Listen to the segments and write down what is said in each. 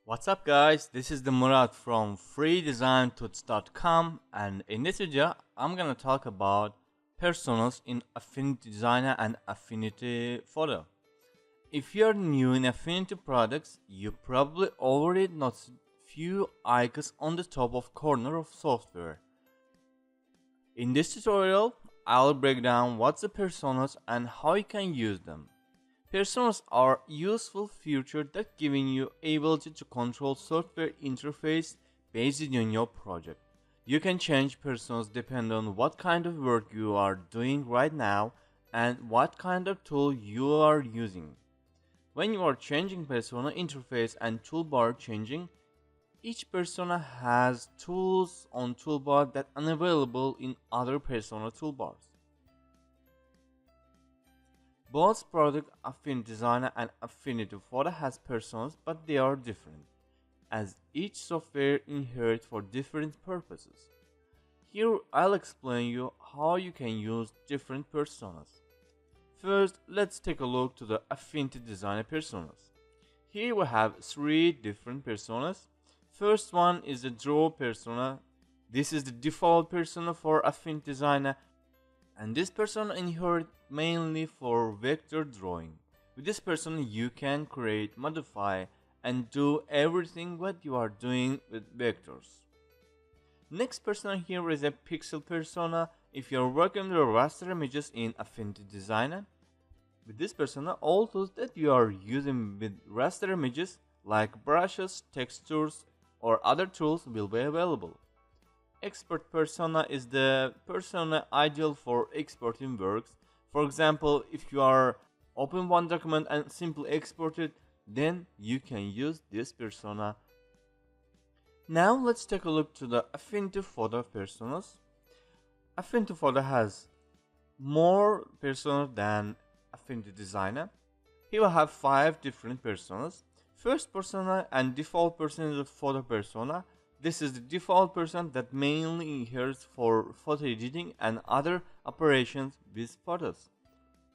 What's up guys, this is the Murad from freedesigntuts.com, and in this video I'm gonna talk about personas in Affinity Designer and Affinity Photo. If you're new in Affinity products, you probably already noticed few icons on the top of corner of software. In this tutorial, I'll break down what's the personas and how you can use them. Personas are useful feature that giving you ability to control software interface based on your project. You can change personas depending on what kind of work you are doing right now and what kind of tool you are using. When you are changing persona interface and toolbar changing, each persona has tools on toolbar that are unavailable in other persona toolbars. Both product Affinity Designer and Affinity Photo has personas, but they are different, as each software inherits for different purposes. Here I'll explain you how you can use different personas. First, let's take a look to the Affinity Designer personas. Here we have three different personas. First one is the Draw persona. This is the default persona for Affinity Designer, and this persona inherits mainly for vector drawing. With this persona you can create, modify, and do everything what you are doing with vectors. Next persona here is a pixel persona. If you are working with raster images in Affinity Designer, with this persona all tools that you are using with raster images like brushes, textures, or other tools will be available. Export persona is the persona ideal for exporting works. For example, if you are open one document and simply export it, then you can use this persona. Now let's take a look to the Affinity Photo personas. Affinity Photo has more personas than Affinity Designer. Here we have 5 different personas. First persona and default persona is the photo persona. This is the default persona that mainly inherits for photo editing and other operations with photos.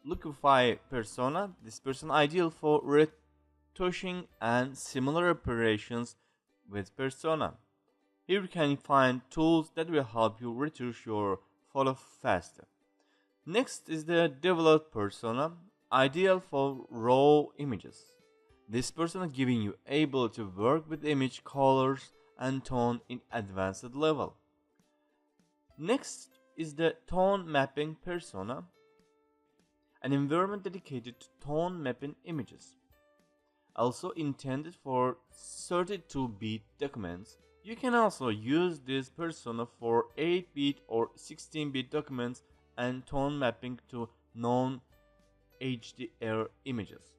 Liquify persona, this persona ideal for retouching and similar operations with persona. Here you can find tools that will help you retouch your photo faster. Next is the developed persona, ideal for raw images. This persona giving you ability to work with image colors and tone in advanced level. Next is the tone mapping persona, an environment dedicated to tone mapping images. Also intended for 32-bit documents. You can also use this persona for 8-bit or 16-bit documents and tone mapping to non-HDR images.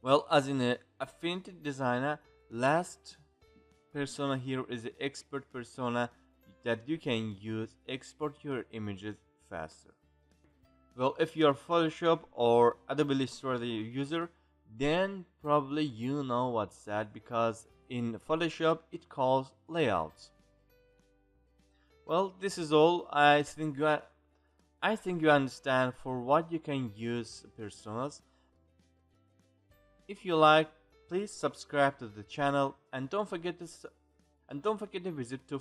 Well, as in a Affinity Designer, last persona here is the expert persona that you can use export your images faster. Well, if you are Photoshop or Adobe Illustrator user, then probably you know what's that, because in Photoshop it calls layouts. Well, this is all. I think you understand for what you can use personas. If you like, please subscribe to the channel and don't forget to visit to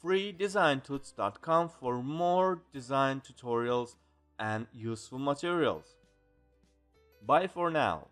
freedesigntuts.com for more design tutorials and useful materials. Bye for now.